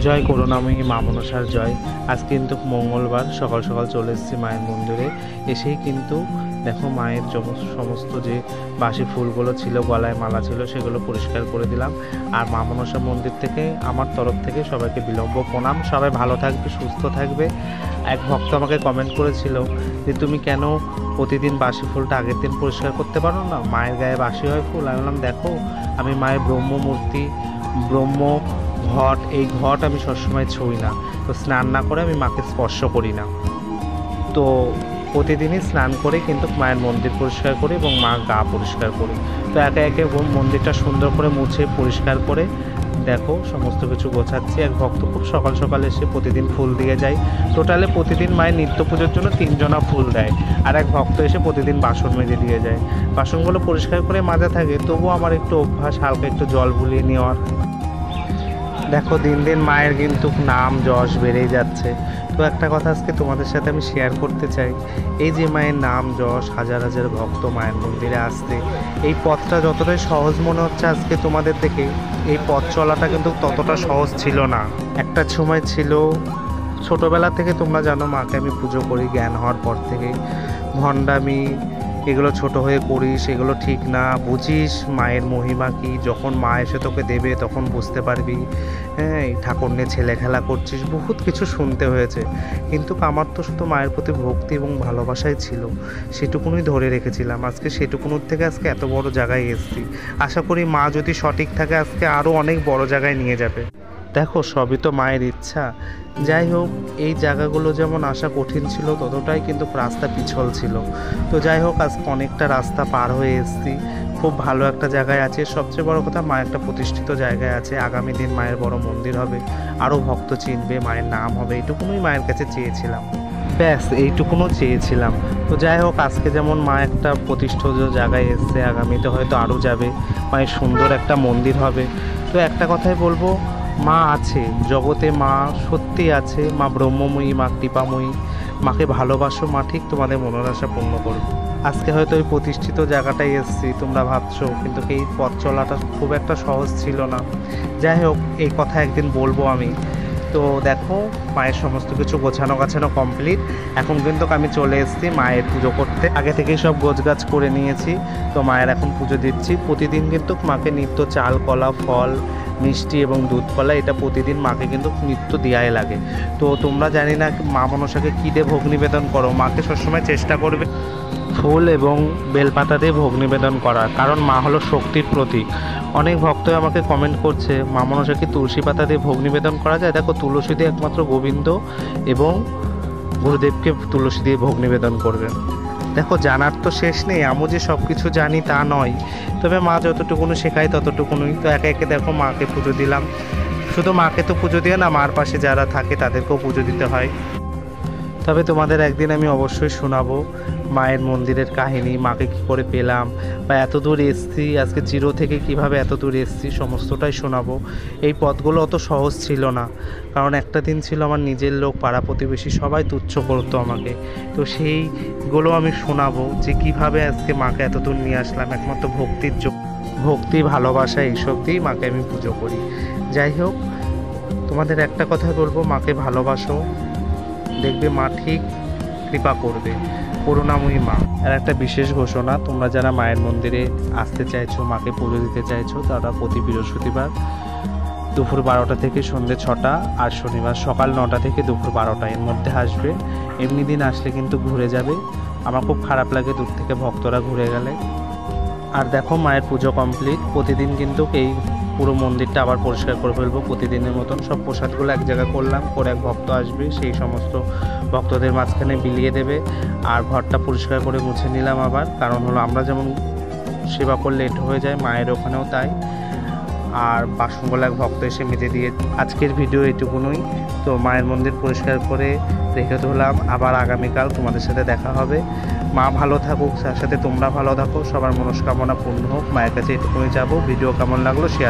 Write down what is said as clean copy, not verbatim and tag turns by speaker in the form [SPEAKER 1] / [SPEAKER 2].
[SPEAKER 1] জয় করুণাময়ী মা মনসার জয়। আজ কিন্তু মঙ্গলবার সকাল সকাল চলে এসেছি মায়ের মন্দিরে। এসেই কিন্তু দেখো মায়ের সমস্ত যে বাসি ফুলগুলো ছিল, গলায় মালা ছিল, সেগুলো পরিষ্কার করে দিলাম। আর মা মনসা মন্দির থেকে আমার তরফ থেকে সবাইকে বিলম্ব প্রণাম। সবাই ভালো থাকবে, সুস্থ থাকবে। এক ভক্ত আমাকে কমেন্ট করেছিল যে তুমি কেন প্রতিদিন বাসি ফুলটা আগের দিন পরিষ্কার করতে পারো না, মায়ের গায়ে বাসি হয় ফুল। আমি বললাম দেখো, আমি মায়ের ব্রহ্মমূর্তি, ব্রহ্ম ঘট, এই ঘট আমি সবসময় ছুঁই না, তো স্নান না করে আমি মাকে স্পর্শ করি না। তো প্রতিদিনই স্নান করে কিন্তু মায়ের মন্দির পরিষ্কার করি এবং মা গা পরিষ্কার করি। তো একে একে মন্দিরটা সুন্দর করে মুছে পরিষ্কার করে দেখো সমস্ত কিছু গোছাচ্ছি। এক ভক্ত খুব সকাল সকাল এসে প্রতিদিন ফুল দিয়ে যায়। টোটালে প্রতিদিন মায়ের নিত্য পুজোর জন্য 3 জনা ফুল দেয়। আর এক ভক্ত এসে প্রতিদিন বাসন মেজে দিয়ে যায়। বাসনগুলো পরিষ্কার করে মাজা থাকে, তবুও আমার একটু অভ্যাস হালকা একটু জল বুলিয়ে নেওয়ার। দেখো দিন দিন মায়ের কিন্তু নাম যশ বেড়েই যাচ্ছে। তো একটা কথা আজকে তোমাদের সাথে আমি শেয়ার করতে চাই। এই যে মায়ের নাম যশ, হাজার হাজার ভক্ত মায়ের মন্দিরে আসতে, এই পথটা যতটাই সহজ মনে হচ্ছে আজকে তোমাদের থেকে, এই পথ চলাটা কিন্তু ততটা সহজ ছিল না। একটা সময় ছিল, ছোটোবেলা থেকে তোমরা জানো মাকে আমি পুজো করি, জ্ঞান হওয়ার পর থেকে। ভণ্ডামি এগুলো ছোট হয়ে করিস, এগুলো ঠিক না, বুঝিস মায়ের মহিমা কি, যখন মা এসে তোকে দেবে তখন বুঝতে পারবি। হ্যাঁ, ঠাকুর নিয়ে ছেলে খেলা করছিস, বহুত কিছু শুনতে হয়েছে। কিন্তু আমার তো শুধু মায়ের প্রতি ভক্তি এবং ভালোবাসাই ছিল, সেটুকুনই ধরে রেখেছিলাম। আজকে সেটুকুনোর থেকে আজকে এত বড় জায়গায় এসেছি। আশা করি মা যদি সঠিক থাকে আজকে আরও অনেক বড় জায়গায় নিয়ে যাবে। দেখো সবই তো মায়ের ইচ্ছা। যাই হোক, এই জায়গাগুলো যেমন আসা কঠিন ছিল, ততটাই কিন্তু রাস্তা পিছল ছিল। তো যাই হোক, আজকে অনেকটা রাস্তা পার হয়ে এসেছি, খুব ভালো একটা জায়গায় আছে। সবচেয়ে বড় কথা, মা একটা প্রতিষ্ঠিত জায়গায় আছে। আগামী দিন মায়ের বড় মন্দির হবে, আরও ভক্ত চিনবে, মায়ের নাম হবে। এইটুকুনই মায়ের কাছে চেয়েছিলাম, ব্যাস এইটুকুনও চেয়েছিলাম। তো যাই হোক, আজকে যেমন মা একটা প্রতিষ্ঠিত জায়গায় এসছে, আগামীতে হয়তো আরও যাবে, মায়ের সুন্দর একটা মন্দির হবে। তো একটা কথাই বলবো, মা আছে জগতে, মা সত্যি আছে, মা ব্রহ্মময়ী, মা কৃপাময়ী। মাকে ভালোবাসো, মা ঠিক তোমাদের মনের আশা পূর্ণ করবে। আজকে হয়তো ওই প্রতিষ্ঠিত জায়গাটায় এসেছি, তোমরা ভাবছো, কিন্তু এই পথ চলাটা খুব একটা সহজ ছিল না। যাই হোক, এই কথা একদিন বলবো আমি। তো দেখো মায়ের সমস্ত কিছু গোছানো গাছানো কমপ্লিট। এখন কিন্তু আমি চলে এসেছি মায়ের পুজো করতে। আগে থেকেই সব গোছগাছ করে নিয়েছি। তো মায়ের এখন পুজো দিচ্ছি। প্রতিদিন কিন্তু মাকে নিত্য চাল, কলা, ফল, মিষ্টি এবং দুধ কলা, এটা প্রতিদিন মাকে কিন্তু নিত্য দেওয়াই লাগে। তো তোমরা জানি না মা মনসাকে কী দিয়ে ভোগ নিবেদন করো, মাকে সবসময় চেষ্টা করবে ফুল এবং বেলপাতা দিয়ে ভোগ নিবেদন করার, কারণ মা হলো শক্তির প্রতীক। অনেক ভক্তই আমাকে কমেন্ট করছে মা মনসা কি তুলসী পাতা দিয়ে ভোগ নিবেদন করা যায়? দেখো, তুলসী দিয়ে একমাত্র গোবিন্দ এবং গুরুদেবকে তুলসী দিয়ে ভোগ নিবেদন করবেন। দেখো, জানার তো শেষ নেই, আমি যে সব কিছু জানি তা নয়, তবে মা যতটুকুনি শেখায় ততটুকুনই। তো একে একে দেখো মাকে পুজো দিলাম। শুধু মাকে তো পুজো দিয়ে না, মার পাশে যারা থাকে তাদেরকেও পুজো দিতে হয়। তবে তোমাদের একদিন আমি অবশ্যই শোনাবো মায়ের মন্দিরের কাহিনী, মাকে কী করে পেলাম, বা এত দূর এসছি, আজকে জিরো থেকে কিভাবে এত দূর এসছি, সমস্তটাই শোনাবো। এই পথগুলো অত সহজ ছিল না, কারণ একটা দিন ছিল আমার নিজের লোক, পাড়া প্রতিবেশী সবাই তুচ্ছ করতো আমাকে। তো সেইগুলো আমি শোনাবো যে কিভাবে আজকে মাকে এত দূর নিয়ে আসলাম। একমাত্র ভক্তি, ভালোবাসা, এইসব দিয়েই মাকে আমি পুজো করি। যাই হোক, তোমাদের একটা কথা বলবো, মাকে ভালোবাসো, দেখবে মা ঠিক কৃপা করবে, করুণাময়ী মা। আর একটা বিশেষ ঘোষণা, তোমরা যারা মায়ের মন্দিরে আসতে চাইছো, মাকে পুজো দিতে চাইছো, তারা প্রতি বৃহস্পতিবার দুপুর 12টা থেকে সন্ধ্যে 6টা, আর শনিবার সকাল 9টা থেকে দুপুর 12টা এর মধ্যে আসবে। এমনি দিন আসলে কিন্তু ঘুরে যাবে। আমার খুব খারাপ লাগে দূর থেকে ভক্তরা ঘুরে গেলে। আর দেখো মায়ের পুজো কমপ্লিট। প্রতিদিন কিন্তু এই পুরো মন্দিরটা আবার পরিষ্কার করে ফেলবো প্রতিদিনের মতন। সব প্রসাদগুলো এক জায়গায় করলাম, করে এক ভক্ত আসবে, সেই সমস্ত ভক্তদের মাঝখানে বিলিয়ে দেবে। আর ঘরটা পরিষ্কার করে মুছে নিলাম আবার, কারণ হলো আমরা যেমন সেবা করলে লেট হয়ে যায়, মায়ের ওখানেও তাই। আর বাসনগুলো এক ভক্ত এসে মেজে দিয়ে। আজকের ভিডিও এটুকুনই। তো মায়ের মন্দির পরিষ্কার করে রেখে দিলাম, আবার আগামীকাল তোমাদের সাথে দেখা হবে। মা ভালো থাকুক, তার সাথে তোমরা ভালো থাকো, সবার মনস্কামনা পূর্ণ হোক, মায়ের কাছে এটুকুনি যাবো। ভিডিও কেমন লাগলো শেয়ার